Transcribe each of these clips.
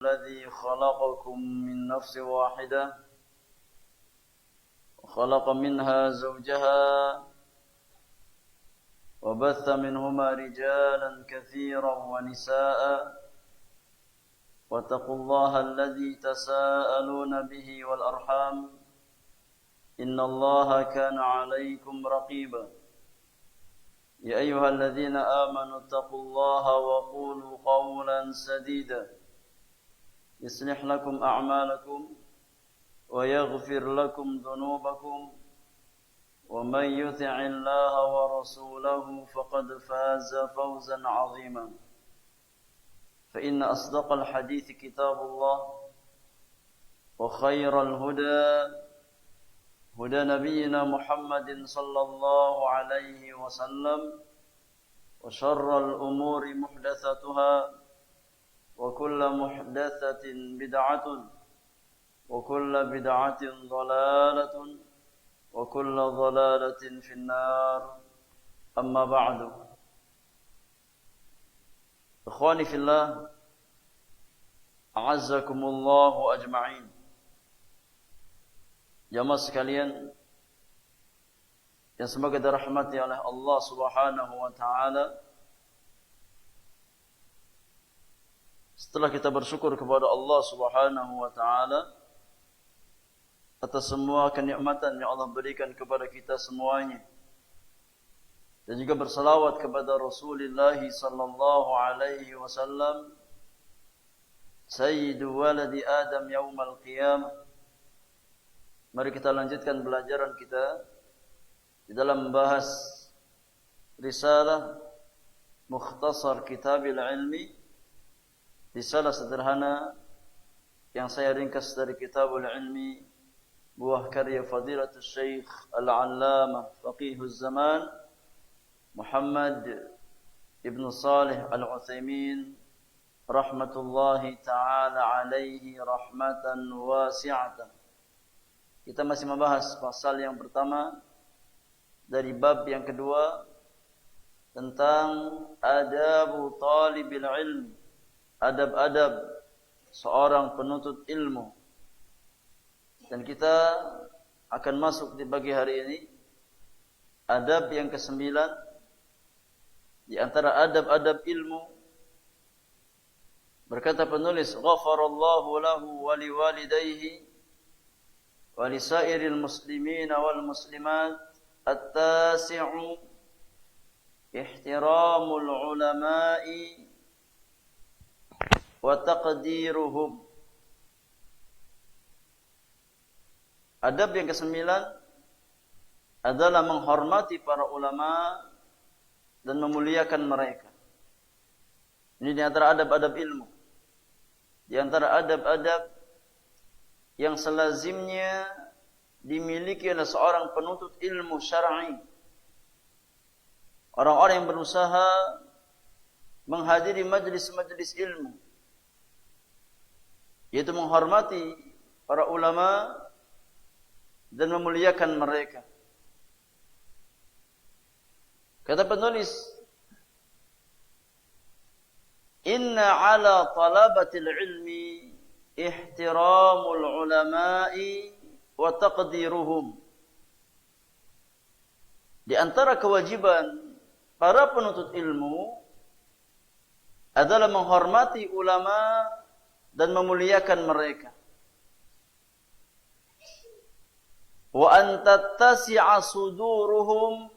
الذي خلقكم من نفس واحدة وخلق منها زوجها وبث منهما رجالا كثيرا ونساء واتقوا الله الذي تساءلون به والأرحام إن الله كان عليكم رقيبا يا أيها الذين آمنوا اتقوا الله وقولوا قولا سديدا يصلح لكم أعمالكم ويغفر لكم ذنوبكم ومن يطع الله ورسوله فقد فاز فوزا عظيما فإن أصدق الحديث كتاب الله وخير الهدى هدى نبينا محمد صلى الله عليه وسلم وشر الأمور محدثاتها وكل محدثة بدعة وكل بدعة ضلالة وكل ضلالة في النار أما بعد إخواني في الله أعزكم الله أجمعين. Jamaah sekalian yang semoga dirahmati oleh Allah Subhanahu wa taala. Setelah kita bersyukur kepada Allah Subhanahu wa taala atas semua kenikmatan yang Allah berikan kepada kita semuanya, dan juga bersalawat kepada Rasulullah sallallahu alaihi wasallam, sayyidu waladi Adam yaumal qiyamah. Mari kita lanjutkan pelajaran kita di dalam membahas risalah Mukhtasar Kitabil Ilmi, risalah sederhana yang saya ringkas dari Kitabul Ilmi, buah karya Fadilatul Syekh Al-Allamah Faqihuz Zaman Muhammad Ibn Salih Al-Utsaimin rahmatullahi ta'ala alaihi rahmatan wasi'atan. Kita masih membahas pasal yang pertama dari bab yang kedua tentang adabu talibil ilmi, adab-adab seorang penuntut ilmu. Dan kita akan masuk di pagi hari ini adab yang ke-9 di antara adab-adab ilmu. Berkata penulis, ghafarallahu lahu wa liwalidayhi wa lisairil muslimina wal muslimat at-tasi'u ihtiramul ulama'i wa taqdiruhum. Adab yang ke-9 adalah menghormati para ulama dan memuliakan mereka. Ini di antara adab-adab ilmu, di antara adab-adab yang selazimnya dimiliki oleh seorang penuntut ilmu syar'i. Orang-orang yang berusaha menghadiri majlis-majlis ilmu, yaitu menghormati para ulama dan memuliakan mereka. Kata penulis, inna ala talabatil ilmi ihtiramul ulama'i wa taqdiruhum. Di antara kewajiban para penuntut ilmu adalah menghormati ulama dan memuliakan mereka. Wa an tattasi'a suduruhum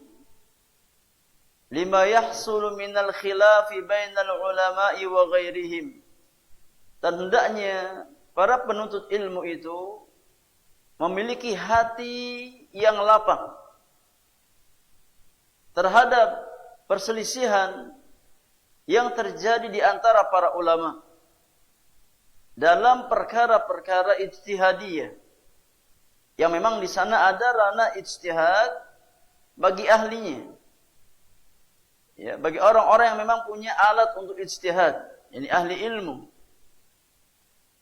lima yahsulu minal khilafi bainal ulama'i wa ghairihim. Dan hendaknya para penuntut ilmu itu memiliki hati yang lapang terhadap perselisihan yang terjadi di antara para ulama dalam perkara-perkara ijtihadiyah, yang memang di sana ada ranah ijtihad bagi ahlinya, ya, bagi orang-orang yang memang punya alat untuk ijtihad, ini ahli ilmu.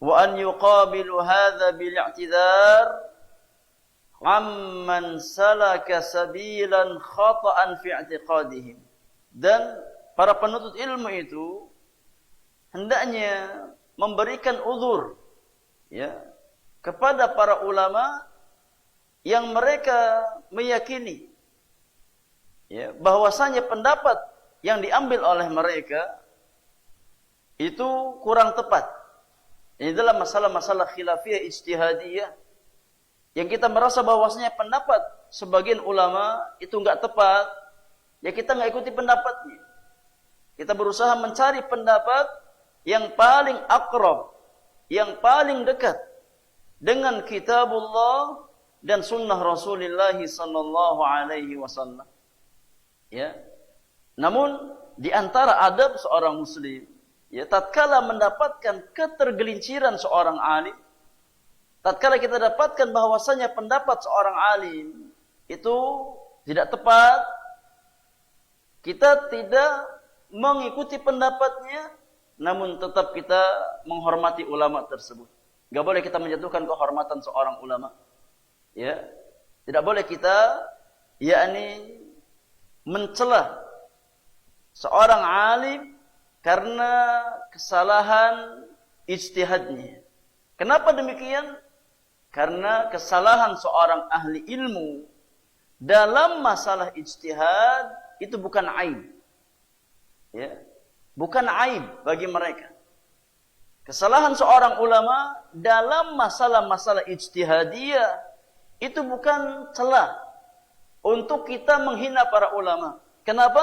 Wa an yuqabilu hadza bil i'tidar amman salaka sabilan khata'an fi i'tiqadihim. Dan para penuntut ilmu itu hendaknya memberikan uzur ya kepada para ulama yang mereka meyakini ya bahwasanya pendapat yang diambil oleh mereka itu kurang tepat. Ini adalah masalah-masalah khilafiyah ijtihadiyah yang kita merasa bahwasanya pendapat sebagian ulama itu enggak tepat, ya kita enggak ikuti pendapatnya. Kita berusaha mencari pendapat yang paling aqrab, yang paling dekat dengan kitabullah dan sunnah Rasulullah sallallahu alaihi wasallam. Ya. Namun di antara adab seorang muslim, ya tatkala mendapatkan ketergelinciran seorang alim, tatkala kita dapatkan bahwasanya pendapat seorang alim itu tidak tepat, kita tidak mengikuti pendapatnya, namun tetap kita menghormati ulama tersebut. Enggak boleh kita menjatuhkan kehormatan seorang ulama. Ya. Tidak boleh kita yakni mencela seorang alim karena kesalahan ijtihadnya. Kenapa demikian? Karena kesalahan seorang ahli ilmu dalam masalah ijtihad itu bukan aib. Ya. Bukan aib bagi mereka. Kesalahan seorang ulama dalam masalah-masalah ijtihadiyah itu bukan celah untuk kita menghina para ulama. Kenapa?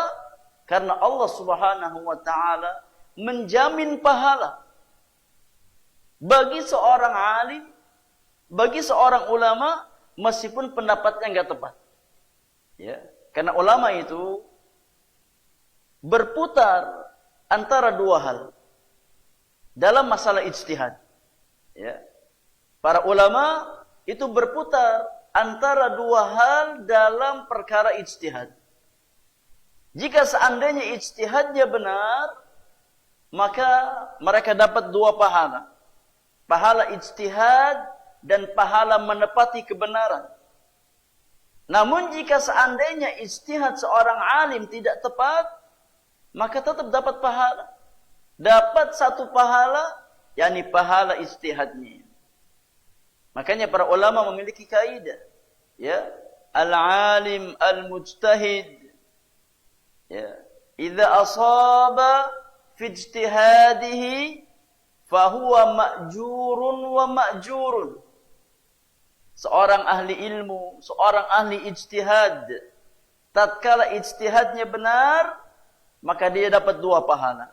Karena Allah Subhanahu wa taala menjamin pahala bagi seorang alim, bagi seorang ulama meskipun pendapatnya enggak tepat. Ya, karena ulama itu berputar antara dua hal dalam masalah ijtihad. Ya. Para ulama itu berputar antara dua hal dalam perkara ijtihad. Jika seandainya ijtihadnya benar, maka mereka dapat dua pahala. Pahala ijtihad dan pahala menepati kebenaran. Namun jika seandainya ijtihad seorang alim tidak tepat, maka tetap dapat pahala. Dapat satu pahala, yakni pahala ijtihadnya. Makanya para ulama memiliki kaidah, ya, al-alim al-mujtahid, ya, idza asaba fi ijtihadihi fahuwa ma'jurun wa ma'jurun. Seorang ahli ilmu, seorang ahli ijtihad, tatkala ijtihadnya benar, maka dia dapat dua pahala.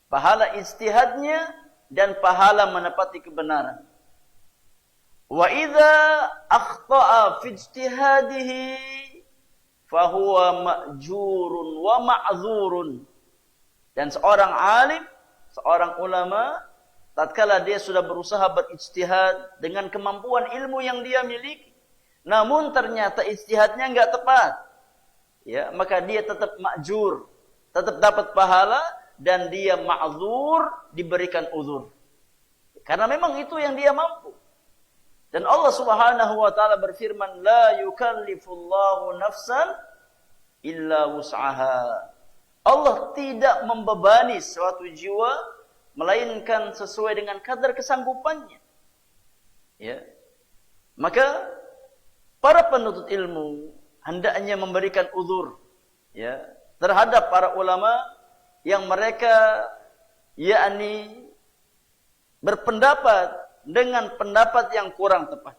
Pahala ijtihadnya dan pahala menepati kebenaran. Wa idza akhta'a fi ijtihadihi fahuwa ma'jurun wa ma'dzurun. Dan seorang alim, seorang ulama, tatkala dia sudah berusaha berijtihad dengan kemampuan ilmu yang dia miliki, namun ternyata ijtihadnya enggak tepat, ya, maka dia tetap ma'jur, tetap dapat pahala, dan dia ma'dzur, diberikan uzur. Karena memang itu yang dia mampu. Dan Allah Subhanahu wa taala berfirman, la yukallifullahu nafsan illa wus'aha. Allah tidak membebani suatu jiwa melainkan sesuai dengan kadar kesanggupannya. Ya. Maka para penuntut ilmu hendaknya memberikan uzur, ya, terhadap para ulama yang mereka yakni berpendapat dengan pendapat yang kurang tepat.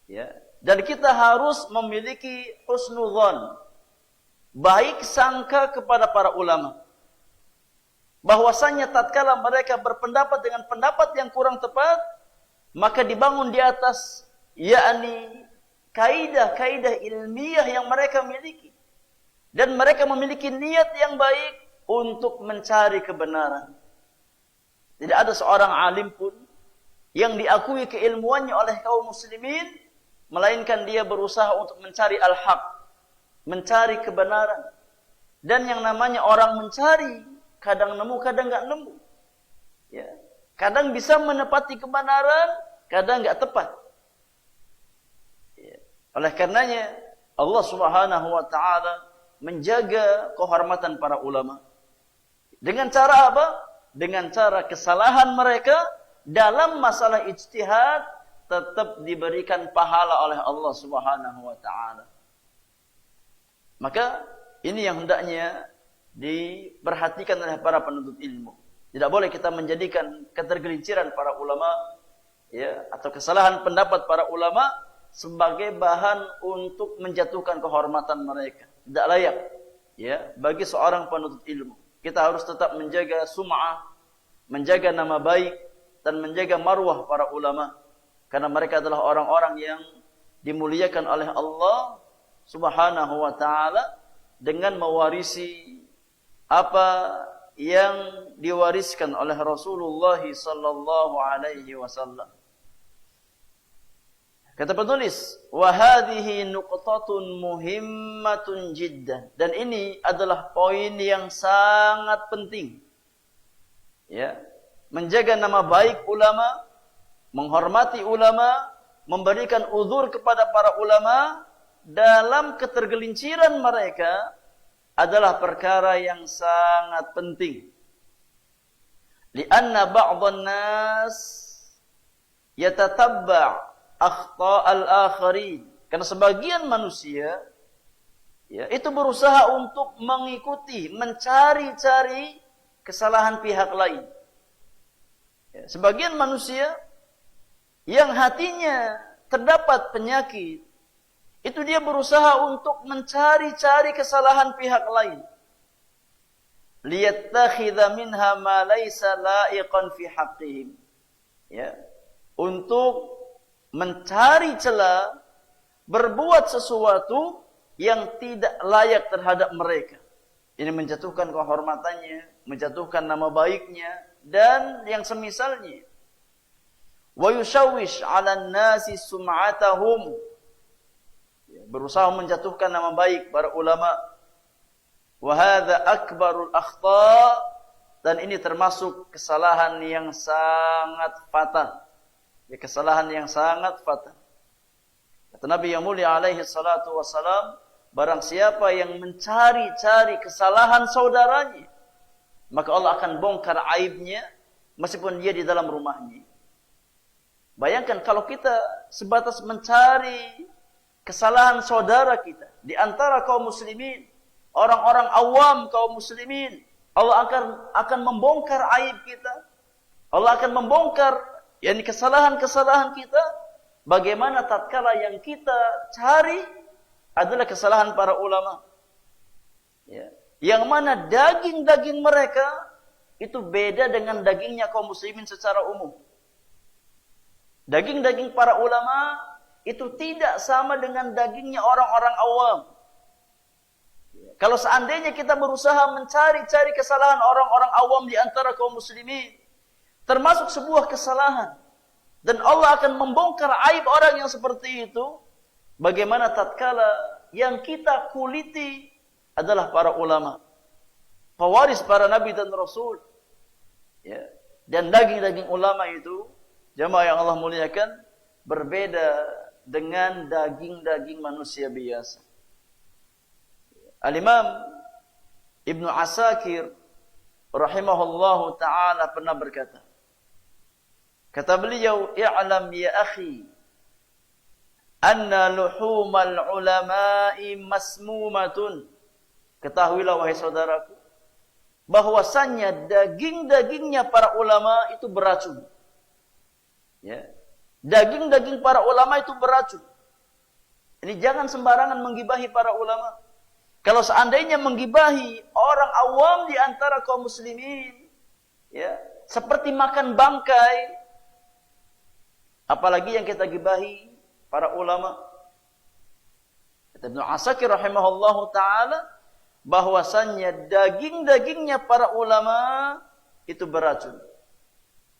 Ya. Dan kita harus memiliki husnudzon, baik sangka kepada para ulama, bahwasanya tatkala mereka berpendapat dengan pendapat yang kurang tepat, maka dibangun di atas yakni kaidah-kaidah ilmiah yang mereka miliki, dan mereka memiliki niat yang baik untuk mencari kebenaran. Tidak ada seorang alim pun yang diakui keilmuannya oleh kaum muslimin, melainkan dia berusaha untuk mencari al-haq, mencari kebenaran. Dan yang namanya orang mencari, kadang nemu, kadang enggak nemu. Ya. Kadang bisa menepati kebenaran, kadang enggak tepat. Ya. Oleh karenanya, Allah Subhanahu wa taala menjaga kehormatan para ulama. Dengan cara apa? dengan cara kesalahan mereka dalam masalah ijtihad tetap diberikan pahala oleh Allah Subhanahu wa taala. Maka ini yang hendaknya diperhatikan oleh para penuntut ilmu. Tidak boleh kita menjadikan ketergelinciran para ulama ya atau kesalahan pendapat para ulama sebagai bahan untuk menjatuhkan kehormatan mereka. Tidak layak ya bagi seorang penuntut ilmu. Kita harus tetap menjaga sum'ah, menjaga nama baik dan menjaga marwah para ulama karena mereka adalah orang-orang yang dimuliakan oleh Allah Subhanahu wa taala dengan mewarisi apa yang diwariskan oleh Rasulullah sallallahu alaihi wasallam. Kata penulis, wa hadhihi nuqtatun muhimmatun jiddan, dan ini adalah poin yang sangat penting. Ya, menjaga nama baik ulama, menghormati ulama, memberikan uzur kepada para ulama dalam ketergelinciran mereka adalah perkara yang sangat penting. Lianna ba'dhan nas yatatabba' akhta'al akharin. Karena sebagian manusia ya, itu berusaha untuk mengikuti, mencari-cari kesalahan pihak lain. Ya, sebagian manusia yang hatinya terdapat penyakit, itu dia berusaha untuk mencari-cari kesalahan pihak lain. Liyattakhidha minha ma laysa la'iqan fi haqqihim. Ya. Untuk mencari celah, berbuat sesuatu yang tidak layak terhadap mereka. Ini menjatuhkan kehormatannya, menjatuhkan nama baiknya dan yang semisalnya. Wa yushawwish 'alan nasi sum'atahum. Berusaha menjatuhkan nama baik para ulama. Wa hadza akbarul akhta', dan ini termasuk kesalahan yang sangat fatal. Ya, kesalahan yang sangat fatal. Kata Nabi yang mulia alaihi salatu wassalam, barang siapa yang mencari-cari kesalahan saudaranya, maka Allah akan bongkar aibnya meskipun dia di dalam rumahnya. Bayangkan kalau kita sebatas mencari kesalahan saudara kita di antara kaum muslimin, orang-orang awam kaum muslimin, Allah akan membongkar aib kita. Allah akan membongkar yakni kesalahan-kesalahan kita. Bagaimana tatkala yang kita cari adalah kesalahan para ulama. Ya. Yang mana daging-daging mereka itu beda dengan dagingnya kaum muslimin secara umum. Daging-daging para ulama itu tidak sama dengan dagingnya orang-orang awam. Kalau seandainya kita berusaha mencari-cari kesalahan orang-orang awam di antara kaum muslimin, termasuk sebuah kesalahan, dan Allah akan membongkar aib orang yang seperti itu, bagaimana tatkala yang kita kuliti adalah para ulama, pewaris para nabi dan rasul. Ya. Dan daging-daging ulama itu, jamaah yang Allah muliakan, berbeda dengan daging-daging manusia biasa. Al-Imam Ibnu Asakir rahimahullahu ta'ala pernah berkata, kata beliau, i'lam ya akhi anna luhumal ulama'i masmumatun. Ketahuilah wahai saudaraku, bahwasannya daging-dagingnya para ulama itu beracun. Ya. Daging-daging para ulama itu beracun. Ini jangan sembarangan menggibahi para ulama. Kalau seandainya menggibahi orang awam di antara kaum muslimin, ya, seperti makan bangkai, apalagi yang kita gibahi para ulama. Ibnu Asakir rahimahullahu ta'ala, bahwasannya daging-dagingnya para ulama itu beracun.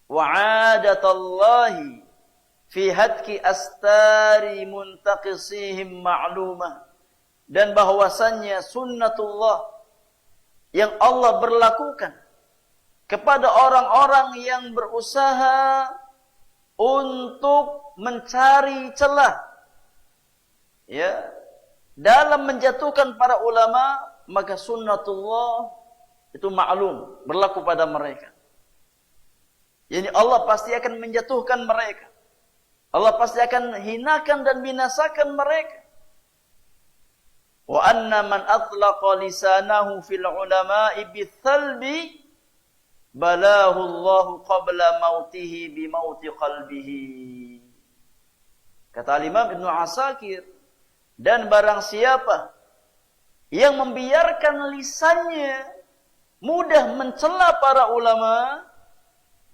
Wa'adatallahi fi hadki astari muntaqisihim ma'lumah. Dan bahwasannya sunnatullah yang Allah berlakukan kepada orang-orang yang berusaha untuk mencari celah, ya, dalam menjatuhkan para ulama, maka sunnatullah itu maklum, berlaku pada mereka. Yani Allah pasti akan menjatuhkan mereka. Allah pasti akan hinakan dan binasakan mereka. Wa anna man atlaqa lisanahu fil ulama'i bithalbi balahu Allahu qabla mautihi bi mauti qalbihi. Kata Imam Ibnu Asakir, dan barang siapa yang membiarkan lisannya mudah mencela para ulama,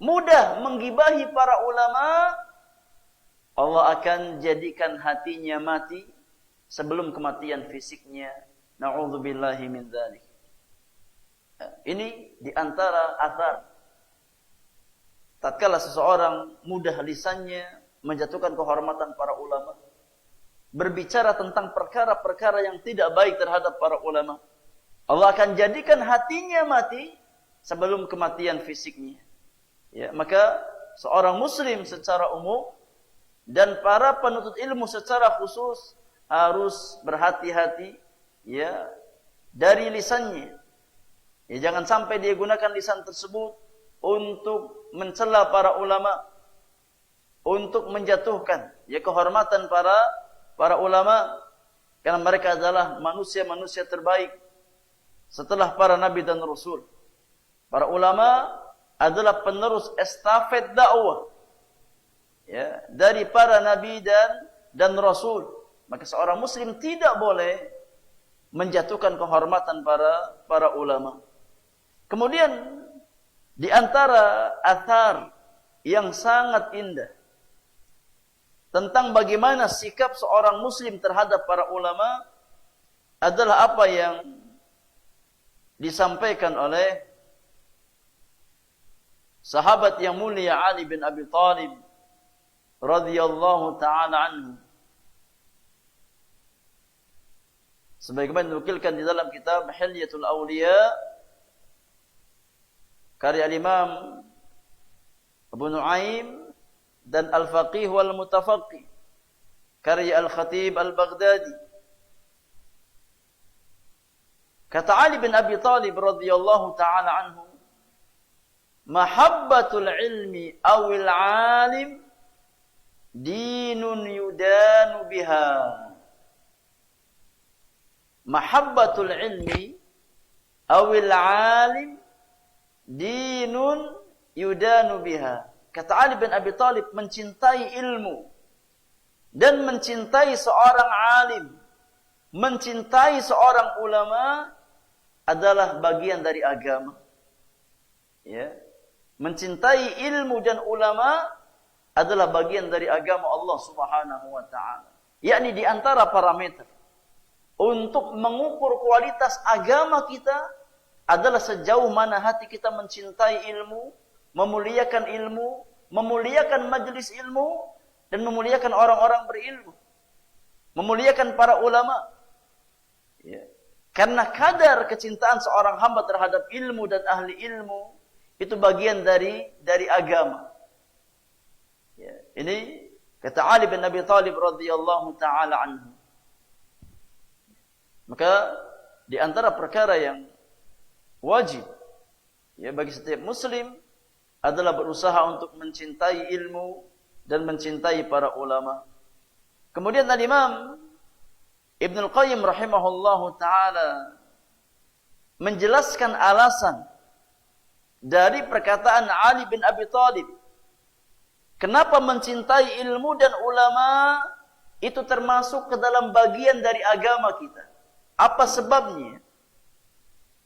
mudah menggibahi para ulama, Allah akan jadikan hatinya mati sebelum kematian fisiknya. Na'udzubillahi min dzalik. Ini diantara athar. Tatkala seseorang mudah lisannya menjatuhkan kehormatan para ulama, berbicara tentang perkara-perkara yang tidak baik terhadap para ulama, Allah akan jadikan hatinya mati sebelum kematian fisiknya. Ya, maka seorang muslim secara umum dan para penuntut ilmu secara khusus harus berhati-hati ya dari lisannya. Ya, jangan sampai dia gunakan lisan tersebut untuk mencela para ulama, untuk menjatuhkan ya kehormatan para ulama, karena mereka adalah manusia-manusia terbaik setelah para nabi dan rasul. Para ulama adalah penerus estafet dakwah ya dari para nabi dan rasul. Maka seorang muslim tidak boleh menjatuhkan kehormatan para ulama. Kemudian di antara athar yang sangat indah tentang bagaimana sikap seorang muslim terhadap para ulama adalah apa yang disampaikan oleh sahabat yang mulia Ali bin Abi Thalib radhiyallahu taala anhu. Sebagaimana dinukilkan di dalam kitab Hilyatul Awliya karya Imam Abu Nuaim dan Al-Faqih wal Mutafaqih karya Al-Khatib Al-Baghdadi. Kata Ali bin Abi Thalib radhiyallahu taala anhu, mahabbatul ilmi awil alim dinun yudanu biha. Mahabbatul ilmi awil alim dinun yudanu biha. Kata Ali bin Abi Thalib, mencintai ilmu dan mencintai seorang alim, mencintai seorang ulama adalah bagian dari agama. Ya. Mencintai ilmu dan ulama adalah bagian dari agama Allah Subhanahu wa taala. Yakni di antara parameter untuk mengukur kualitas agama kita adalah sejauh mana hati kita mencintai ilmu, memuliakan ilmu, memuliakan majelis ilmu, dan memuliakan orang-orang berilmu, memuliakan para ulama. Ya. Karena kadar kecintaan seorang hamba terhadap ilmu dan ahli ilmu itu bagian dari agama. Ya. Ini kata Ali bin Abi Thalib radhiyallahu taala anhu. Maka di antara perkara yang wajib ya bagi setiap muslim adalah berusaha untuk mencintai ilmu dan mencintai para ulama. Kemudian Imam Ibnul Qayyim rahimahullahu taala menjelaskan alasan dari perkataan Ali bin Abi Thalib kenapa mencintai ilmu dan ulama itu termasuk ke dalam bagian dari agama kita. Apa sebabnya?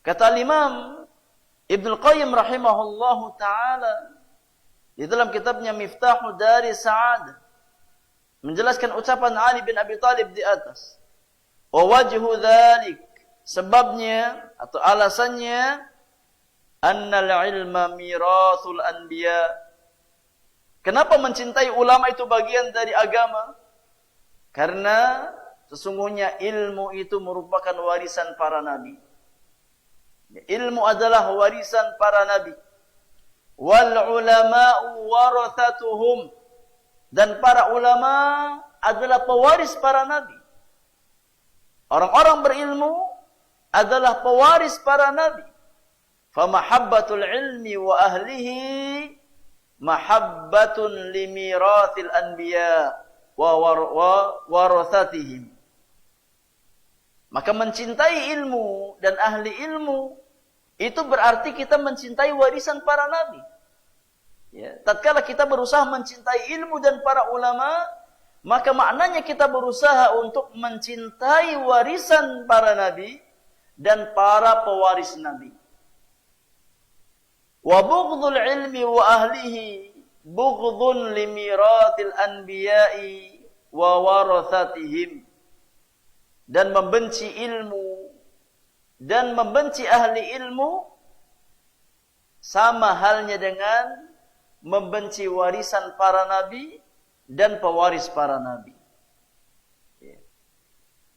Kata Imam Ibnul Qayyim rahimahullahu taala di dalam kitabnya Miftahu Dari Sa'adah menjelaskan ucapan Ali bin Abi Thalib di atas. Wa wajhu dzalik, sebabnya atau alasannya, annal ilma mirathul anbiya. Kenapa mencintai ulama itu bagian dari agama? Karena sesungguhnya ilmu itu merupakan warisan para nabi. Ilmu adalah warisan para nabi. Wal ulama'u warathatuhum, dan para ulama adalah pewaris para nabi. Orang-orang berilmu adalah pewaris para nabi. Famahabbatul ilmi wa ahlihi mahabbatun limiratil anbiya wa warathatihim. Maka mencintai ilmu dan ahli ilmu itu berarti kita mencintai warisan para nabi. Ya, tatkala kita berusaha mencintai ilmu dan para ulama, maka maknanya kita berusaha untuk mencintai warisan para nabi dan para pewaris nabi. Wa bughdul ilmi wa ahlihi bughdun limiratil anbiya'i wa warathatihim. Dan membenci ilmu dan membenci ahli ilmu sama halnya dengan membenci warisan para nabi dan pewaris para nabi.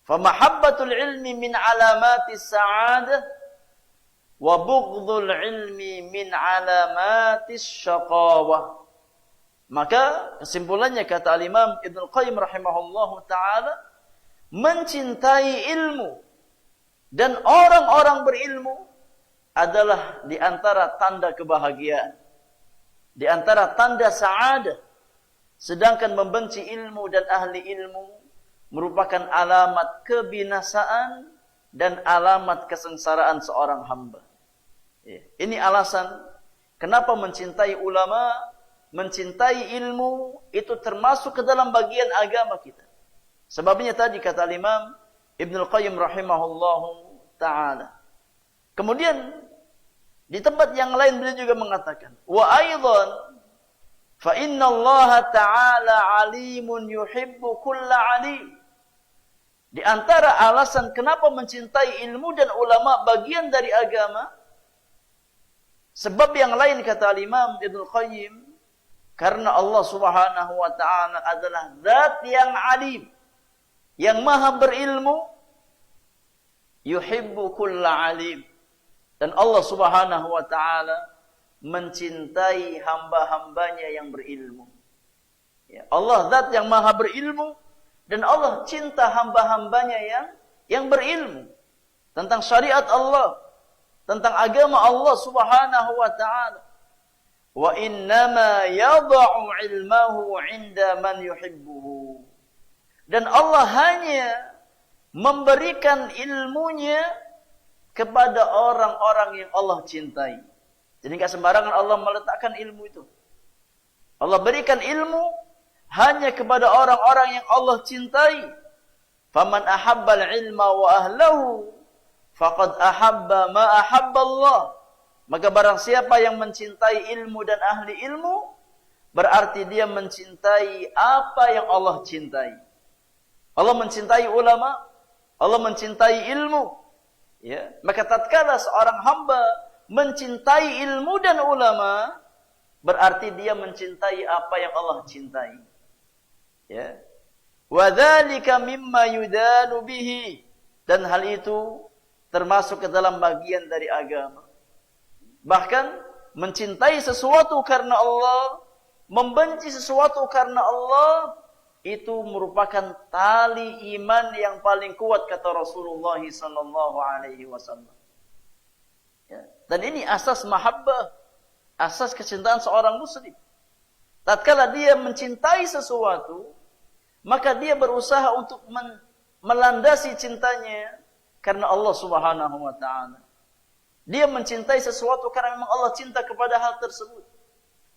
Fa mahabbatul ilmi min alamatis sa'adah wa bughdul ilmi min alamatis syaqawah. Maka kesimpulannya kata Al-Imam Ibnu Qayyim rahimahullahu taala, mencintai ilmu dan orang-orang berilmu adalah di antara tanda kebahagiaan, di antara tanda sa'adah. Sedangkan membenci ilmu dan ahli ilmu merupakan alamat kebinasaan dan alamat kesengsaraan seorang hamba. Ini alasan kenapa mencintai ulama, mencintai ilmu itu termasuk ke dalam bagian agama kita. Sebabnya tadi kata Imam Ibnu Qayyim rahimahullahu taala. Kemudian di tempat yang lain beliau juga mengatakan, wa aidan fa inna Allah taala alimun yuhibbu kulla alim. Di antara alasan kenapa mencintai ilmu dan ulama bagian dari agama, sebab yang lain kata Imam Ibnu Qayyim, karena Allah Subhanahu wa taala adalah zat yang alim, yang maha berilmu, yuhibbu kulla alim. Dan Allah Subhanahu wa taala mencintai hamba-hambanya yang berilmu. Ya, Allah zat yang maha berilmu dan Allah cinta hamba-hambanya yang berilmu tentang syariat Allah, tentang agama Allah Subhanahu wa taala. Wa innama yad'u ilmahu 'inda man yuhibbuhu. Dan Allah hanya memberikan ilmunya kepada orang-orang yang Allah cintai. Jadi enggak sembarangan Allah meletakkan ilmu itu. Allah berikan ilmu hanya kepada orang-orang yang Allah cintai. Faman ahabbal ilma wa ahlahu faqad ahabba ma ahabba Allah. Maka barang siapa yang mencintai ilmu dan ahli ilmu, berarti dia mencintai apa yang Allah cintai. Allah mencintai ulama, Allah mencintai ilmu. Ya, maka tatkala seorang hamba mencintai ilmu dan ulama, berarti dia mencintai apa yang Allah cintai. Ya. Wa dzalika mimma yudanu bihi, dan hal itu termasuk ke dalam bagian dari agama. Bahkan mencintai sesuatu karena Allah, membenci sesuatu karena Allah, itu merupakan tali iman yang paling kuat kata Rasulullah sallallahu alaihi wasallam. Ya. Dan ini asas mahabbah, asas kecintaan seorang muslim. Tatkala dia mencintai sesuatu, maka dia berusaha untuk melandasi cintanya karena Allah Subhanahu wa taala. Dia mencintai sesuatu karena memang Allah cinta kepada hal tersebut.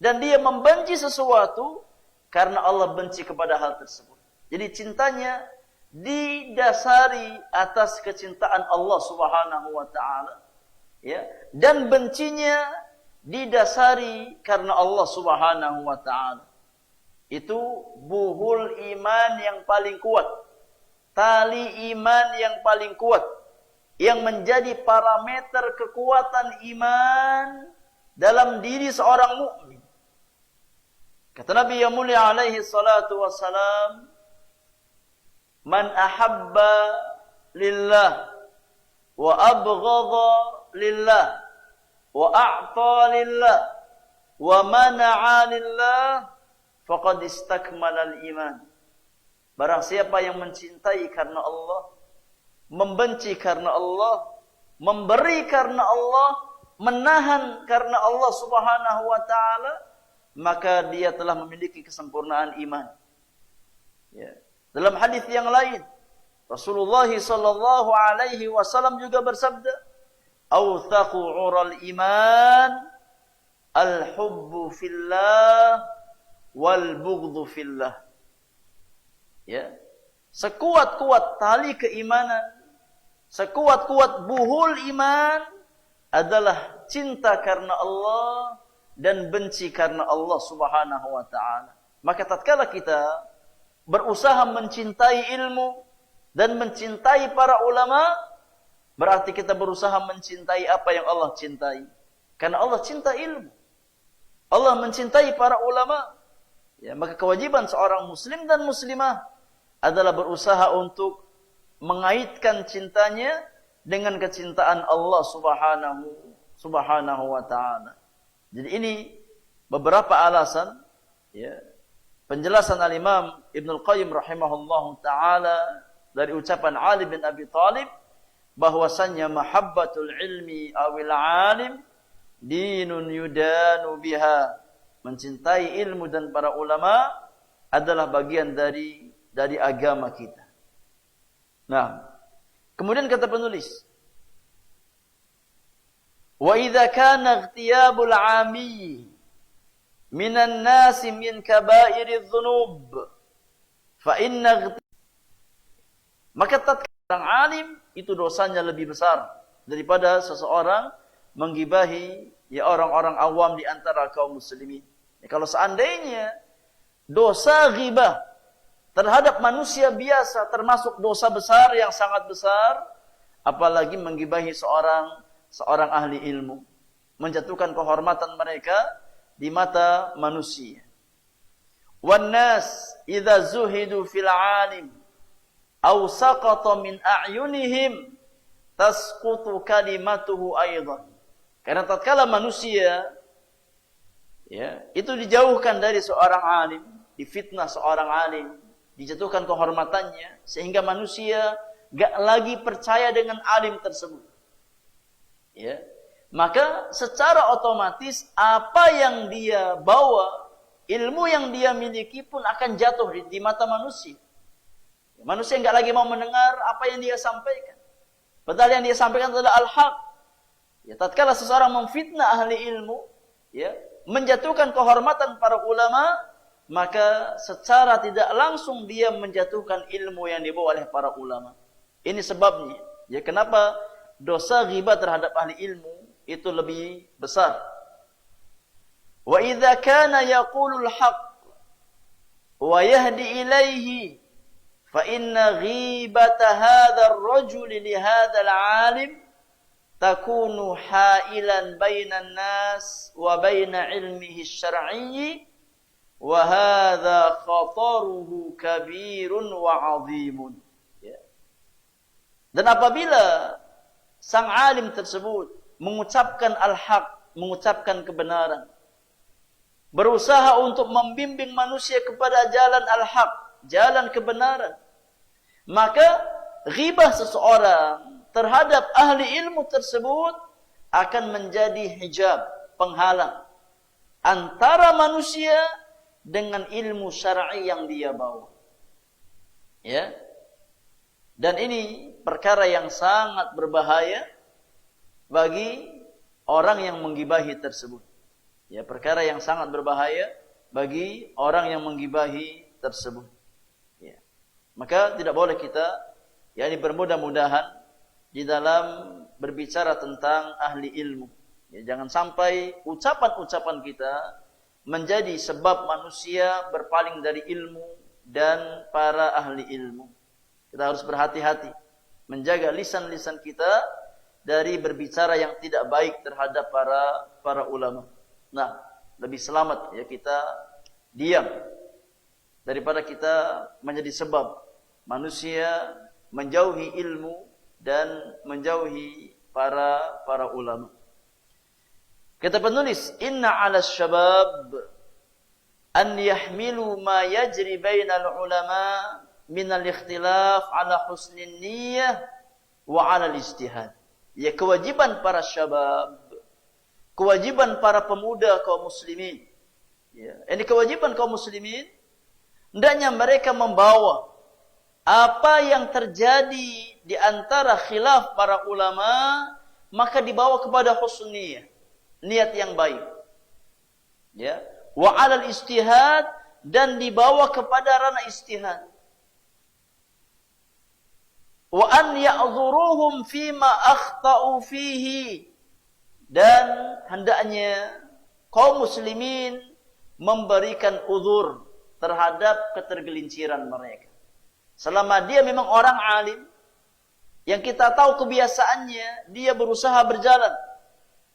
Dan dia membenci sesuatu karena Allah benci kepada hal tersebut. Jadi cintanya didasari atas kecintaan Allah Subhanahu wa taala, ya, dan bencinya didasari karena Allah Subhanahu wa taala. Itu buhul iman yang paling kuat, tali iman yang paling kuat, yang menjadi parameter kekuatan iman dalam diri seorang mukmin. Kata Nabi yang mulia alaihi salatu wassalam, man ahabba lillah wa abghadha lillah wa a'ta lillah wa mana'a lillah faqad istakmala al-iman. Barang siapa yang mencintai karena Allah, membenci karena Allah, memberi karena Allah, menahan karena Allah Subhanahu wa taala, maka dia telah memiliki kesempurnaan iman. Ya. Dalam hadis yang lain, Rasulullah sallallahu alaihi wasallam juga bersabda, "Awthaqu 'ural iman al-hubbu fillah wal bughdhu fillah." Ya. Sekuat-kuat tali keimanan, sekuat-kuat buhul iman adalah cinta karena Allah dan benci karena Allah Subhanahu wa taala. Maka tatkala kita berusaha mencintai ilmu dan mencintai para ulama, berarti kita berusaha mencintai apa yang Allah cintai. Karena Allah cinta ilmu. Allah mencintai para ulama. Ya, maka kewajiban seorang muslim dan muslimah adalah berusaha untuk mengaitkan cintanya dengan kecintaan Allah Subhanahu wa taala. Jadi ini beberapa alasan, ya, penjelasan al-Imam Ibnul Qayyim rahimahullahu taala dari ucapan Ali bin Abi Thalib bahwasannya mahabbatul ilmi awil alim dinun yudanu biha. Mencintai ilmu dan para ulama adalah bagian dari agama kita. Nah, kemudian kata penulis, wa idza kana ightiyabul 'ami minan nasi min kaba'iriz dzunub fa inna maka tatkala orang alim itu dosanya lebih besar daripada seseorang menggibahi ya orang-orang awam di antara kaum muslimin. Ya, kalau seandainya dosa ghibah terhadap manusia biasa termasuk dosa besar yang sangat besar, apalagi menggibahi seorang ahli ilmu, menjatuhkan kehormatan mereka di mata manusia. Wan nas idza zuhidu fil alim aw saqata min a'yunihim tasqutu kalimatuhu aidan. Karena tatkala manusia ya, itu dijauhkan dari seorang alim, difitnah seorang alim, dijatuhkan kehormatannya sehingga manusia gak lagi percaya dengan alim tersebut. Ya, maka secara otomatis apa yang dia bawa, ilmu yang dia miliki pun akan jatuh di mata manusia. Manusia gak lagi mau mendengar apa yang dia sampaikan. Padahal yang dia sampaikan adalah al-haq. Ya, tatkala seseorang memfitnah ahli ilmu, ya, menjatuhkan kehormatan para ulama, maka secara tidak langsung dia menjatuhkan ilmu yang dibawa oleh para ulama. Ini sebabnya, ya, kenapa dosa ghibah terhadap ahli ilmu itu lebih besar. Wa idza kana yaqulul haqq wa yahdi ilaihi fa inna ghibata hadzal rajul li hadzal alim takunu hailan bainan nas wa baina ilmihi syar'i wa hadza khataruhu kabirun wa 'azimun. Ya. Dan apabila sang alim tersebut mengucapkan al-haq, mengucapkan kebenaran, berusaha untuk membimbing manusia kepada jalan al-haq, jalan kebenaran, maka ghibah seseorang terhadap ahli ilmu tersebut akan menjadi hijab, penghalang antara manusia dengan ilmu syar'i yang dia bawa. Ya. Dan ini perkara yang sangat berbahaya bagi orang yang menggibahi tersebut. Ya, perkara yang sangat berbahaya bagi orang yang menggibahi tersebut. Ya. Maka tidak boleh kita bermudah-mudahan di dalam berbicara tentang ahli ilmu. Ya, jangan sampai ucapan-ucapan kita menjadi sebab manusia berpaling dari ilmu dan para ahli ilmu. Kita harus berhati-hati menjaga lisan-lisan kita dari berbicara yang tidak baik terhadap para ulama. Nah, lebih selamat ya kita diam daripada kita menjadi sebab manusia menjauhi ilmu dan menjauhi para ulama. Kata penulis, inna 'ala syabab an yahmilu ma yajri bainal ulama min al-ikhtilaf 'ala husnin niyyah wa 'ala al-ijtihad. Ya, kewajiban para syabab, kewajiban para pemuda kaum muslimin, Ya. Ini kewajiban kaum muslimin. Hendaknya mereka membawa apa yang terjadi di antara khilaf para ulama, maka dibawa kepada husniyah, niat yang baik. Ya. Wa 'alal istihad, dan dibawa kepada ranah istihad. Wa an ya'dhuruhum fima akhta'u fihi, dan hendaknya kaum muslimin memberikan uzur terhadap ketergelinciran mereka. Selama dia memang orang alim, yang kita tahu kebiasaannya, dia berusaha berjalan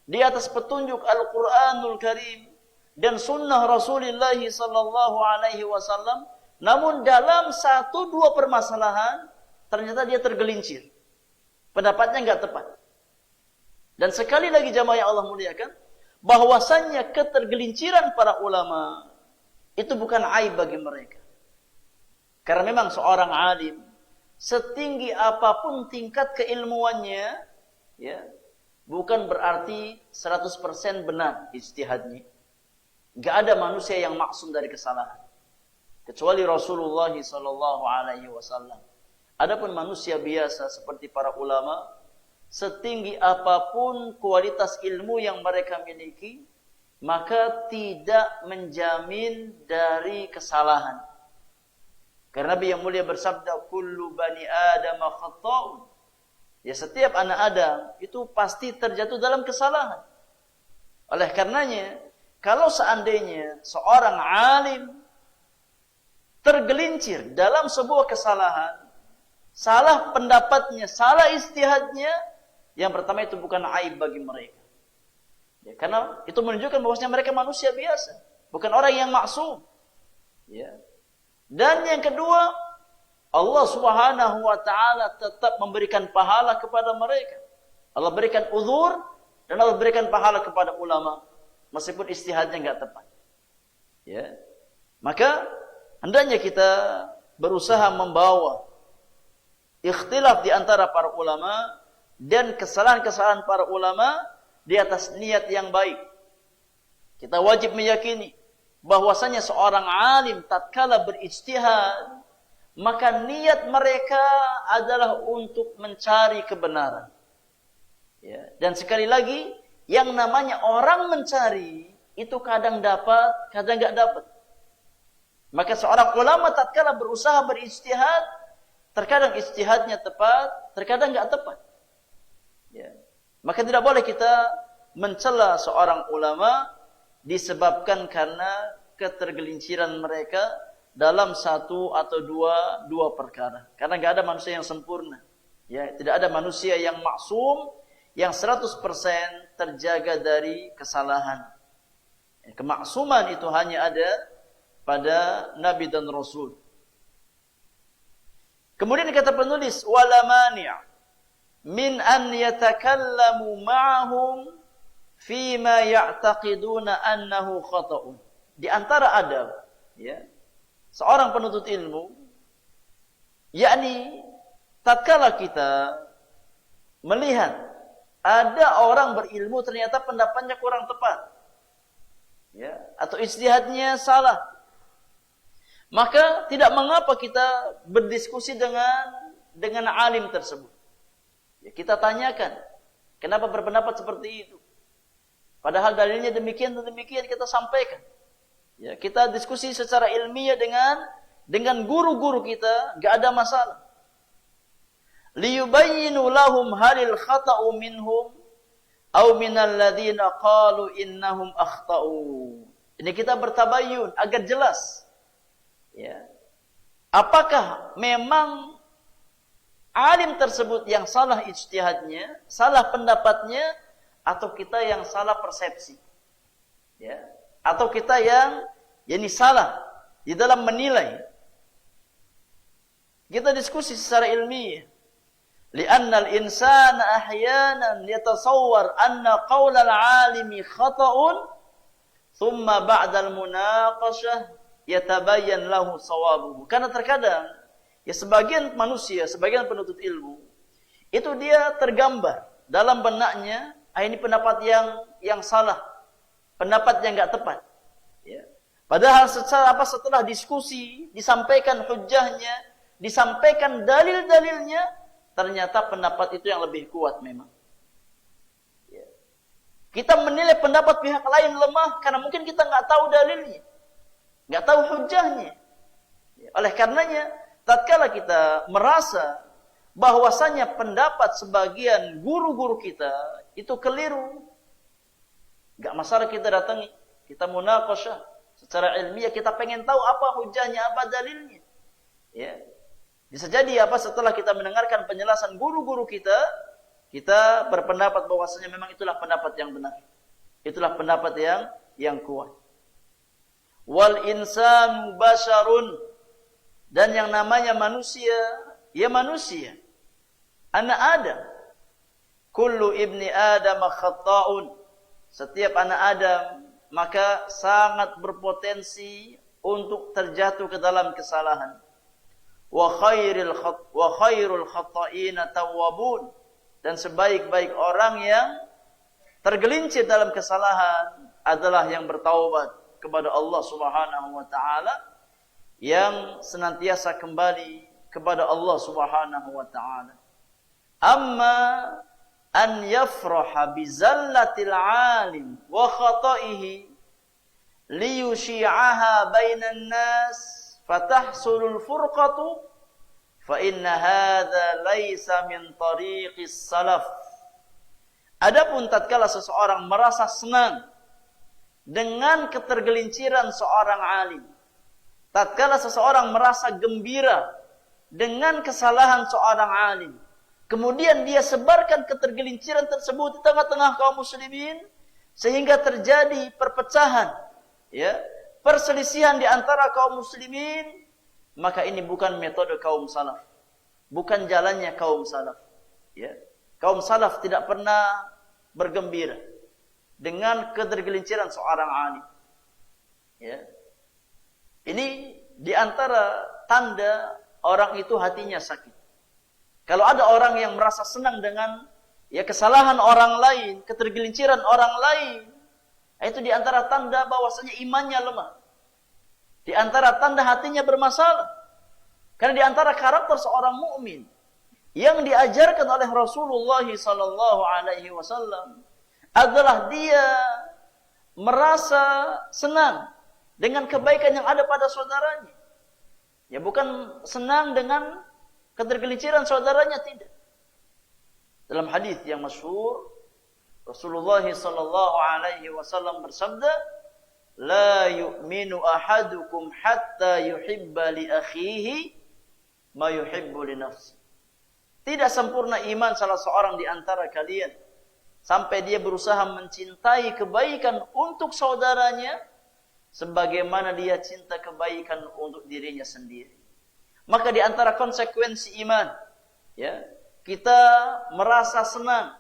di atas petunjuk Al-Quranul Karim dan sunnah Rasulullah sallallahu alaihi wasallam, namun dalam satu dua permasalahan ternyata dia tergelincir, pendapatnya enggak tepat. Dan sekali lagi jamaah yang Allah muliakan, bahwasannya ketergelinciran para ulama itu bukan aib bagi mereka. Karena memang seorang alim, setinggi apapun tingkat keilmuannya, ya, bukan berarti 100% benar ijtihadnya. Enggak ada manusia yang maksum dari kesalahan, kecuali Rasulullah sallallahu alaihi wasallam. Adapun manusia biasa seperti para ulama, setinggi apapun kualitas ilmu yang mereka miliki, maka tidak menjamin dari kesalahan. Karena Nabi yang mulia bersabda, kullu bani Adam khata'un. Ya, setiap anak Adam itu pasti terjatuh dalam kesalahan. Oleh karenanya, kalau seandainya seorang alim tergelincir dalam sebuah kesalahan, salah pendapatnya, salah ijtihadnya, yang pertama itu bukan aib bagi mereka. Ya, karena itu menunjukkan bahwasanya mereka manusia biasa, bukan orang yang maksum. Ya. Dan yang kedua, Allah Subhanahu wa taala tetap memberikan pahala kepada mereka. Allah berikan uzur dan Allah berikan pahala kepada ulama meskipun ijtihadnya enggak tepat. Ya. Maka hendaknya kita berusaha membawa ikhtilaf di antara para ulama dan kesalahan-kesalahan para ulama di atas niat yang baik. Kita wajib meyakini bahwasanya seorang alim tatkala berijtihad, maka niat mereka adalah untuk mencari kebenaran. Ya. Dan sekali lagi, yang namanya orang mencari itu kadang dapat, kadang enggak dapat. Maka seorang ulama tatkala berusaha berijtihad, terkadang ijtihadnya tepat, terkadang enggak tepat. Ya. Maka tidak boleh kita mencela seorang ulama disebabkan karena ketergelinciran mereka dalam satu atau dua perkara. Karena enggak ada manusia yang sempurna. Ya, tidak ada manusia yang maksum, yang 100% terjaga dari kesalahan. Kemaksuman itu hanya ada pada Nabi dan Rasul. Kemudian kata penulis, wala mani' min an yatakallamu ma'ahum fima ya'taqiduna annahu khata'un. Di antara adab, ya, seorang penuntut ilmu, yakni tatkala kita melihat ada orang berilmu ternyata pendapatnya kurang tepat, ya, atau ijtihadnya salah, maka tidak mengapa kita berdiskusi dengan alim tersebut. Ya, kita tanyakan, kenapa berpendapat seperti itu? Padahal dalilnya demikian dan demikian, kita sampaikan. Ya, kita diskusi secara ilmiah dengan guru-guru kita, enggak ada masalah. Liyubayyinu lahum halil khata'u minhum aw minal ladzina qalu innahum akhta'u. Ini kita bertabayyun agar jelas. Ya. Apakah memang alim tersebut yang salah ijtihadnya, salah pendapatnya, atau kita yang salah persepsi? Ya. Atau kita yang salah di dalam menilai? Kita diskusi secara ilmiah. Li'anna al-insana ahyanan yatasawwar anna qawla al-'alimi khata'un thumma ba'da al-munaqashah yatabayyan lahu sawabuhu. Karena terkadang ya sebagian manusia, sebagian penuntut ilmu itu dia tergambar dalam benaknya, ini pendapat yang salah, pendapat yang enggak tepat. Ya. Padahal setelah diskusi, disampaikan hujjahnya, disampaikan dalil-dalilnya, ternyata pendapat itu yang lebih kuat memang. Ya. Kita menilai pendapat pihak lain lemah karena mungkin kita nggak tahu dalilnya, nggak tahu hujjahnya. Ya. Oleh karenanya, tatkala kita merasa bahwasanya pendapat sebagian guru-guru kita itu keliru, nggak masalah kita datangi, kita munaqasyah. Secara ilmiah kita pengen tahu apa hujahnya, apa dalilnya. Ya. Bisa jadi setelah kita mendengarkan penjelasan guru-guru kita, kita berpendapat bahwasanya memang itulah pendapat yang benar. Itulah pendapat yang kuat. Wal insanu basyarun, dan yang namanya manusia, ya manusia. Anak Adam. Kullu ibni Adam khata'un. Setiap anak Adam maka sangat berpotensi untuk terjatuh ke dalam kesalahan. Wa khairul khata'ina tawwabun, dan sebaik-baik orang yang tergelincir dalam kesalahan adalah yang bertaubat kepada Allah Subhanahu wa taala, yang senantiasa kembali kepada Allah Subhanahu wa taala. Amma an yafraha bizallatil alim wa khata'ihi liyushi'aha bainan nas fatahsulul furqatu fa inna hadza laisa min tariqis salaf. Adapun tatkala seseorang merasa senang dengan ketergelinciran seorang alim, tatkala seseorang merasa gembira dengan kesalahan seorang alim, kemudian dia sebarkan ketergelinciran tersebut di tengah-tengah kaum muslimin, sehingga terjadi perpecahan, ya, perselisihan di antara kaum muslimin, maka ini bukan metode kaum salaf, bukan jalannya kaum salaf. Ya. Kaum salaf tidak pernah bergembira dengan ketergelinciran seorang alim. Ya. Ini di antara tanda orang itu hatinya sakit. Kalau ada orang yang merasa senang dengan kesalahan orang lain, ketergelinciran orang lain, itu di antara tanda bahwasanya imannya lemah. Di antara tanda hatinya bermasalah. Karena di antara karakter seorang mukmin yang diajarkan oleh Rasulullah sallallahu alaihi wasallam adalah dia merasa senang dengan kebaikan yang ada pada saudaranya. Ya, bukan senang dengan ketergelinciran saudaranya, tidak. Dalam hadis yang masyhur, Rasulullah sallallahu alaihi wasallam bersabda, "La yu'minu ahadukum hatta yuhibba li akhihi ma yuhibbu li nafsihi." Tidak sempurna iman salah seorang di antara kalian sampai dia berusaha mencintai kebaikan untuk saudaranya sebagaimana dia cinta kebaikan untuk dirinya sendiri. Maka di antara konsekuensi iman, ya, kita merasa senang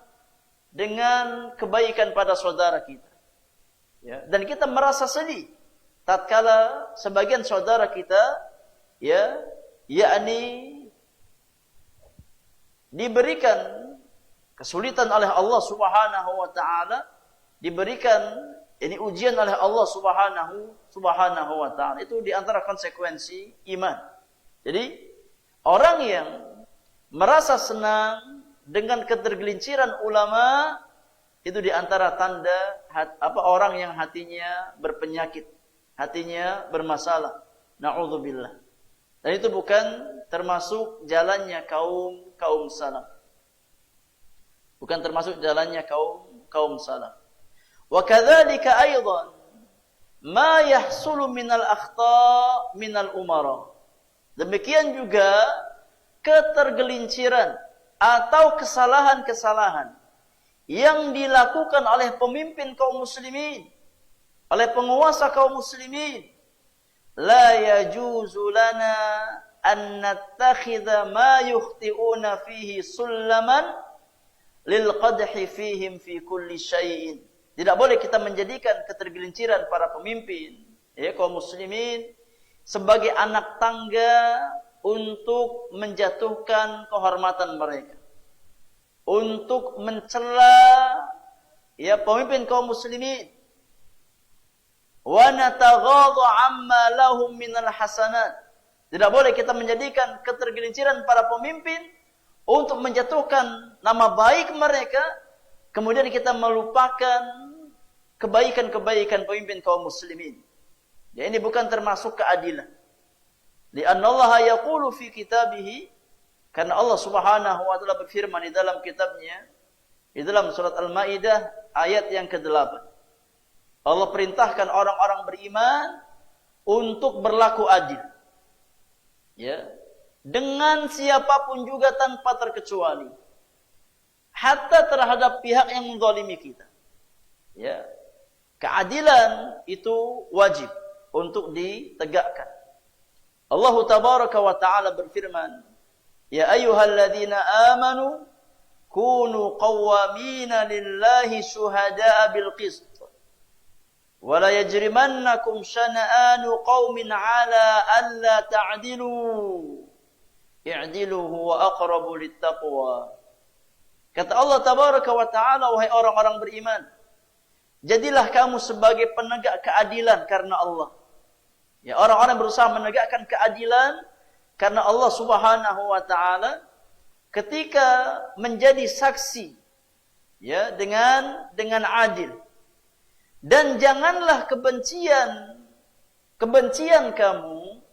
dengan kebaikan pada saudara kita. Ya, dan kita merasa sedih tatkala sebagian saudara kita, ya, yakni diberikan kesulitan oleh Allah Subhanahu wa taala, diberikan ini ujian oleh Allah Subhanahu wa taala. Itu di antara konsekuensi iman. Jadi orang yang merasa senang dengan ketergelinciran ulama, itu di antara tanda orang yang hatinya berpenyakit, hatinya bermasalah. Na'udzubillah. Dan itu bukan termasuk jalannya kaum salaf. Bukan termasuk jalannya kaum salaf. Wa kadzalika aidan ma yahsulu minal akhta' minal umara. Demikian juga ketergelinciran atau kesalahan-kesalahan yang dilakukan oleh pemimpin kaum muslimin, oleh penguasa kaum muslimin. La yajuzu lana an nattakhidha ma yukhti'una fihi sullaman lil qadhi fihim fi kulli syai'in. Tidak boleh kita menjadikan ketergelinciran para pemimpin, ya, kaum muslimin sebagai anak tangga untuk menjatuhkan kehormatan mereka, untuk mencela, ya, pemimpin kaum muslimin. wa nataghadha amma lahum minal hasanat. Tidak boleh kita menjadikan ketergelinciran para pemimpin untuk menjatuhkan nama baik mereka, kemudian kita melupakan kebaikan-kebaikan pemimpin kaum muslimin. Ya, ini bukan termasuk keadilan. Li'anna Allah yaqulu fi kitabih, karena Allah Subhanahu wa taala berfirman di dalam kitabnya, di dalam surat Al-Maidah ayat yang ke-8. Allah perintahkan orang-orang beriman untuk berlaku adil. Ya, dengan siapapun juga tanpa terkecuali. Hatta terhadap pihak yang menzalimi kita. Ya. Keadilan itu wajib untuk ditegakkan. Allah tabaraka wa taala berfirman, "Ya ayyuhalladzina amanu kunu qawwamina lillahi syuhada'a bil qist. Wa la yajrimannakum shana'anu qaumin 'ala alla ta'dilu. I'dilu huwa aqrabu littaqwa." Kata Allah tabaraka wa taala, wahai orang-orang beriman, jadilah kamu sebagai penegak keadilan karena Allah. Ya, orang-orang berusaha menegakkan keadilan karena Allah Subhanahu wa taala ketika menjadi saksi, ya, dengan adil. Dan janganlah kebencian kamu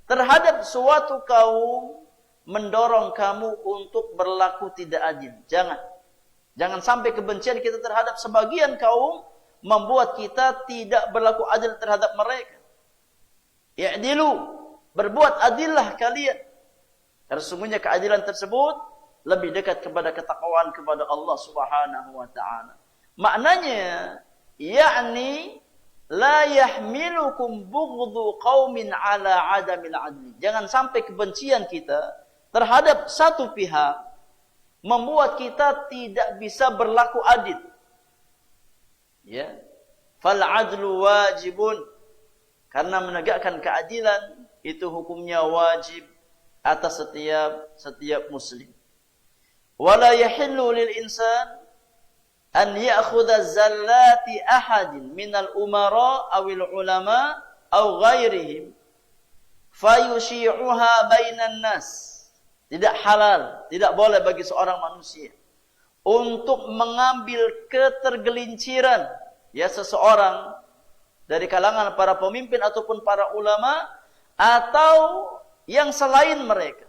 terhadap suatu kaum mendorong kamu untuk berlaku tidak adil. Jangan sampai kebencian kita terhadap sebagian kaum membuat kita tidak berlaku adil terhadap mereka. I'dilu, berbuat adillah kalian. Karena sesungguhnya keadilan tersebut lebih dekat kepada ketakwaan kepada Allah Subhanahu wa taala. Maknanya, yakni la yahmilukum bughdhu qaumin ala adamil adli. Jangan sampai kebencian kita terhadap satu pihak membuat kita tidak bisa berlaku adil. Ya. Fal adlu wajibun. Karena menegakkan keadilan itu hukumnya wajib atas setiap muslim. Wala yahillu lil insan an ya'khudha zallati ahadin minal umara awil ulama aw ghairihim fayushi'uha bainan nas. Tidak halal, tidak boleh bagi seorang manusia untuk mengambil ketergelinciran, ya, seseorang dari kalangan para pemimpin ataupun para ulama atau yang selain mereka.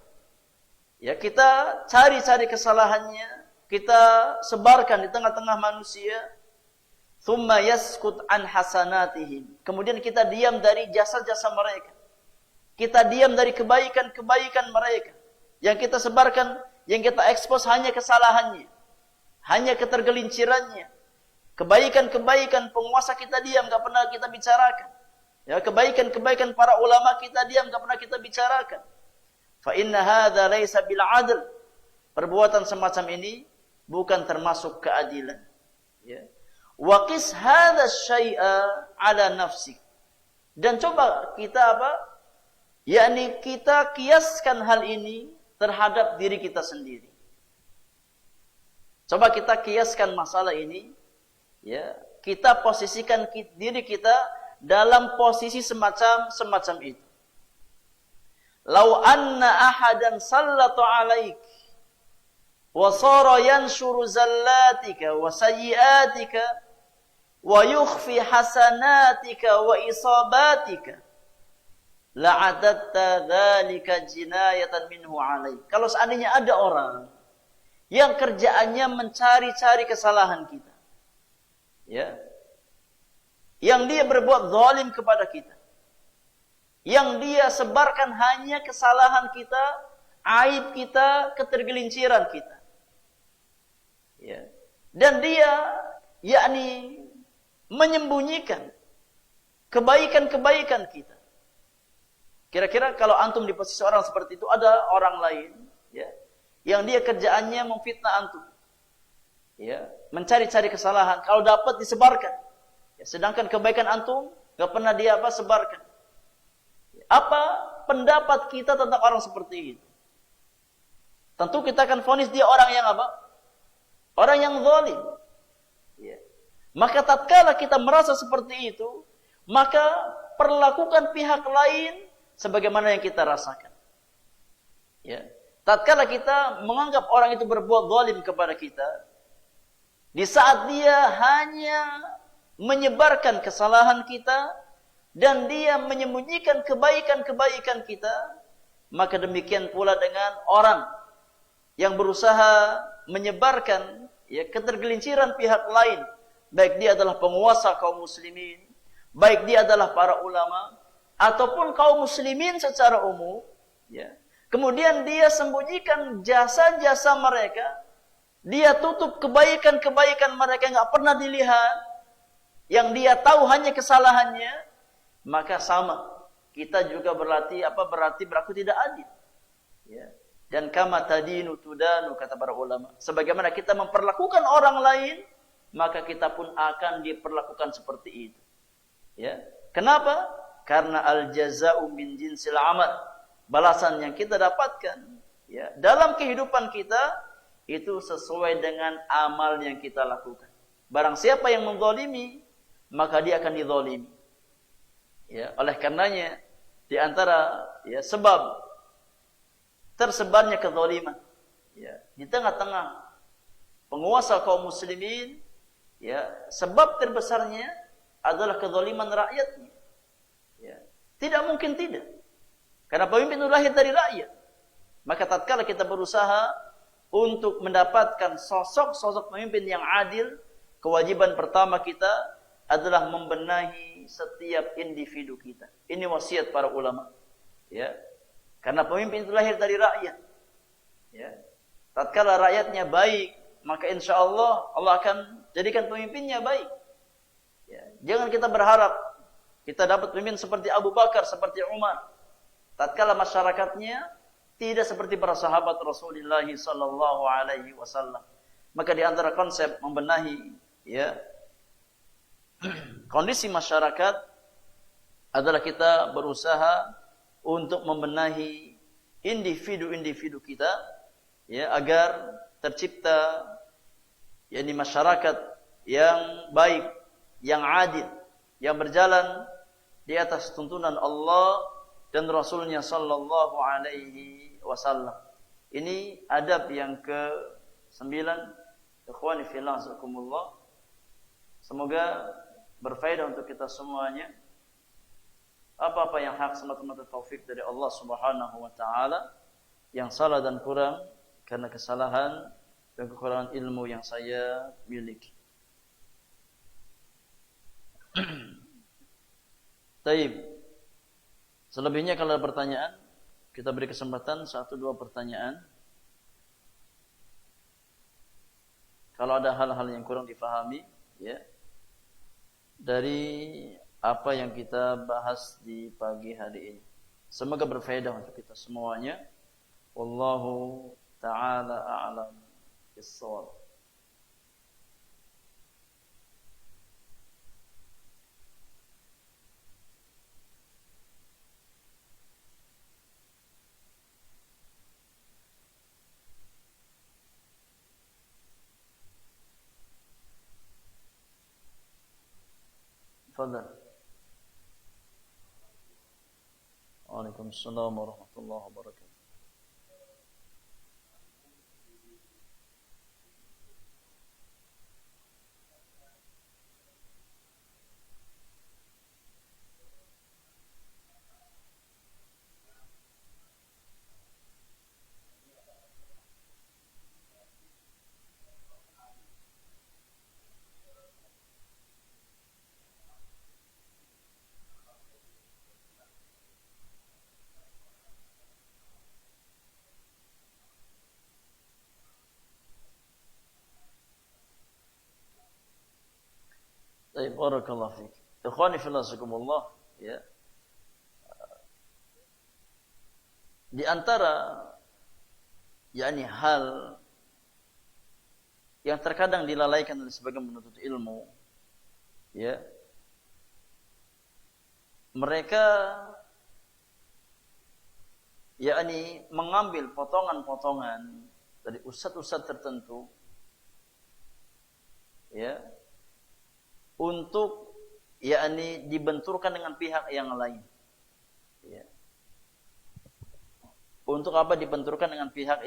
Ya, kita cari-cari kesalahannya, kita sebarkan di tengah-tengah manusia. Thumma yaskut an hasanatihim. Kemudian kita diam dari jasa-jasa mereka. Kita diam dari kebaikan-kebaikan mereka. Yang kita sebarkan, yang kita ekspos hanya kesalahannya, hanya ketergelincirannya. Kebaikan-kebaikan penguasa kita diam, enggak pernah kita bicarakan. Ya, kebaikan-kebaikan para ulama kita diam, enggak pernah kita bicarakan. Fa inna hadza laisa bil adl. Perbuatan semacam ini bukan termasuk keadilan. Ya. Wa qis hadza syai'a ala nafsik. Dan coba kita yakni kita kiaskan hal ini terhadap diri kita sendiri. Coba kita kiaskan masalah ini, ya, kita posisikan diri kita dalam posisi semacam itu. Lau anna ahadan sallatu alaik wa sara yanshuru zallatika wa sayyiatika wa yukhfi hasanatika wa isabatika la'adatta dzalika jinayatan minhu alaik. Kalau seandainya ada orang yang kerjaannya mencari-cari kesalahan kita, ya, yang dia berbuat zalim kepada kita, yang dia sebarkan hanya kesalahan kita, aib kita, ketergelinciran kita, ya, dan dia yakni menyembunyikan kebaikan-kebaikan kita. Kira-kira kalau antum di posisi orang seperti itu, ada orang lain, ya, yang dia kerjaannya memfitnah antum, ya, mencari-cari kesalahan. Kalau dapat disebarkan, ya, sedangkan kebaikan antum nggak pernah dia sebarkan. Apa pendapat kita tentang orang seperti itu? Tentu kita akan vonis dia orang yang Orang yang zalim. Ya. Maka tatkala kita merasa seperti itu, maka perlakukan pihak lain sebagaimana yang kita rasakan. Ya. Tatkala kita menganggap orang itu berbuat zalim kepada kita, di saat dia hanya menyebarkan kesalahan kita dan dia menyembunyikan kebaikan-kebaikan kita, maka demikian pula dengan orang yang berusaha menyebarkan ketergelinciran pihak lain, baik dia adalah penguasa kaum muslimin, baik dia adalah para ulama, ataupun kaum muslimin secara umum, kemudian dia sembunyikan jasa-jasa mereka, dia tutup kebaikan-kebaikan mereka yang nggak pernah dilihat, yang dia tahu hanya kesalahannya, maka sama, kita juga berarti berlaku tidak adil. Dan kama tadinu tudanu, kata para ulama, sebagaimana kita memperlakukan orang lain, maka kita pun akan diperlakukan seperti itu. Kenapa? Karena al-jaza'u min jinsil amal. Balasan yang kita dapatkan dalam kehidupan kita itu sesuai dengan amal yang kita lakukan. Barang siapa yang menzalimi, maka dia akan dizalimi. Oleh karenanya di antara sebab tersebarnya kezaliman di tengah-tengah penguasa kaum muslimin, sebab terbesarnya adalah kezaliman rakyatnya. Tidak mungkin tidak. Karena pemimpin itu lahir dari rakyat. Maka tatkala kita berusaha untuk mendapatkan sosok-sosok pemimpin yang adil, kewajiban pertama kita adalah membenahi setiap individu kita. Ini wasiat para ulama. Karena pemimpin itu lahir dari rakyat. Tatkala rakyatnya baik, maka insya Allah akan jadikan pemimpinnya baik. Jangan kita berharap kita dapat pemimpin seperti Abu Bakar, seperti Umar. Tatkala masyarakatnya tidak seperti para sahabat Rasulullah sallallahu alaihi wasallam. Maka di antara konsep membenahi kondisi masyarakat adalah kita berusaha untuk membenahi individu-individu kita agar tercipta masyarakat yang baik, yang adil, yang berjalan di atas tuntunan Allah dan Rasulnya sallallahu alaihi wasallam. Ini adab yang ke-9. Ikhwani fillah, azakumullah. Semoga berfaedah untuk kita semuanya. Apa-apa yang hak semata-mata taufik dari Allah Subhanahu wa taala, yang salah dan kurang karena kesalahan dan kekurangan ilmu yang saya miliki. Taib. Selebihnya kalau ada pertanyaan, kita beri kesempatan 1-2 pertanyaan. Kalau ada hal-hal yang kurang difahami, dari apa yang kita bahas di pagi hari ini. Semoga berfaedah untuk kita semuanya. Wallahu ta'ala a'lam bis-shawab. Tafadhal. Waalaikumsalam warahmatullahi wabarakatuh. Baik, barakallahu fiik. Ikhwani fillah, azakumullah, di antara hal yang terkadang dilalaikan oleh sebagian penuntut ilmu, mereka mengambil potongan-potongan dari ustadz-ustadz tertentu untuk yakni dibenturkan dengan pihak yang lain. Ya. Untuk apa dibenturkan dengan pihak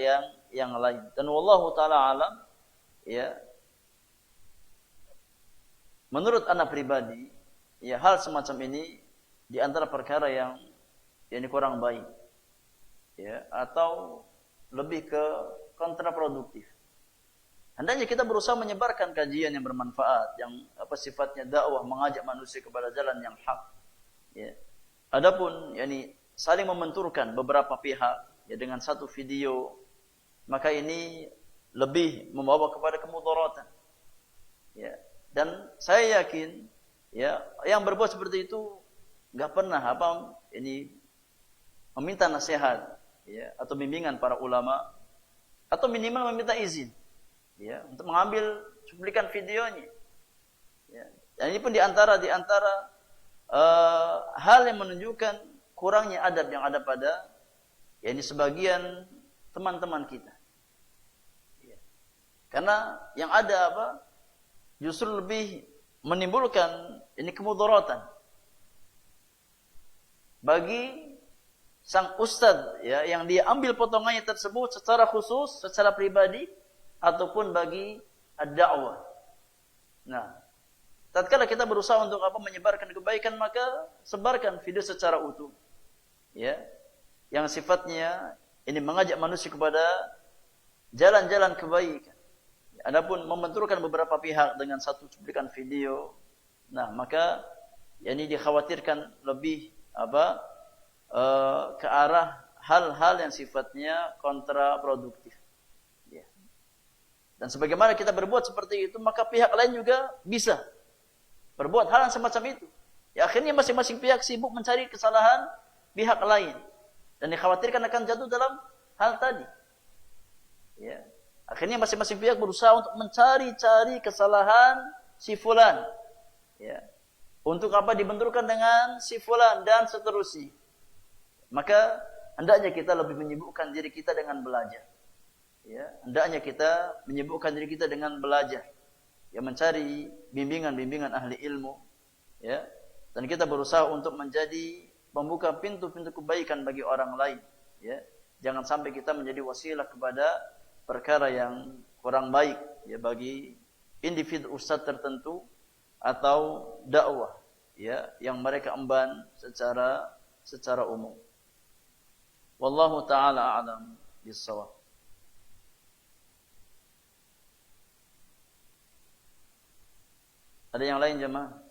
yang lain? Dan wallahu taala alam, ya. Menurut anak pribadi, ya hal semacam ini di antara perkara yang ini kurang baik, ya, atau lebih ke kontraproduktif. Hendaknya kita berusaha menyebarkan kajian yang bermanfaat, yang sifatnya dakwah, mengajak manusia kepada jalan yang hak. Ya. Adapun yani saling membenturkan beberapa pihak ya dengan satu video, maka ini lebih membawa kepada kemudaratan. Ya. Dan saya yakin ya yang berbuat seperti itu enggak pernah ini meminta nasihat ya atau bimbingan para ulama atau minimal meminta izin ya untuk mengambil cuplikan videonya. Ya. Dan ini pun di antara hal yang menunjukkan kurangnya adab yang ada pada ya ini sebagian teman-teman kita. Ya. Karena yang ada justru lebih menimbulkan ini kemudaratan bagi sang ustadz ya yang dia ambil potongannya tersebut secara khusus, secara pribadi ataupun bagi ad-da'wah. Nah, tatkala kita berusaha untuk menyebarkan kebaikan, maka sebarkan video secara utuh. Ya. Yang sifatnya ini mengajak manusia kepada jalan-jalan kebaikan. Adapun membenturkan beberapa pihak dengan satu cuplikan video, nah maka ini dikhawatirkan lebih ke arah hal-hal yang sifatnya kontraproduktif. Ya. Dan sebagaimana kita berbuat seperti itu, maka pihak lain juga bisa berbuat hal yang semacam itu. Ya akhirnya masing-masing pihak sibuk mencari kesalahan pihak lain dan dikhawatirkan akan jatuh dalam hal tadi. Ya. Akhirnya masing-masing pihak berusaha untuk mencari-cari kesalahan si fulan. Ya. Untuk dibenturkan dengan si fulan dan seterusnya. Maka hendaknya kita lebih menyibukkan diri kita dengan belajar. Ya. Hendaknya kita menyibukkan diri kita dengan belajar. Ya, mencari bimbingan-bimbingan ahli ilmu. Ya. Dan kita berusaha untuk menjadi membuka pintu-pintu kebaikan bagi orang lain. Ya. Jangan sampai kita menjadi wasilah kepada perkara yang kurang baik ya bagi individu ustadz tertentu atau dakwah ya yang mereka emban secara umum. Wallahu taala a'lam bis-shawab. Ada yang lain jemaah?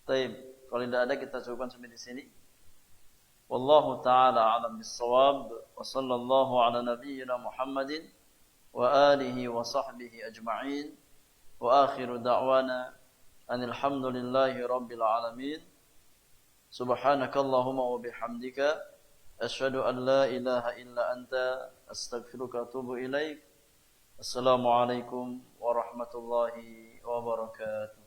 Baik, kalau tidak ada kita cukupkan sampai di sini. Wallahu taala a'lam bis-shawab wa sallallahu ala nabiyyina Muhammadin wa alihi wa sahbihi ajma'in wa akhiru da'wana anil hamdulillahi rabbil alamin. Subhanakallahumma wa bihamdika asyhadu an la ilaha illa anta astaghfiruka wa atubu ilaik. Assalamualaikum warahmatullahi wabarakatuh.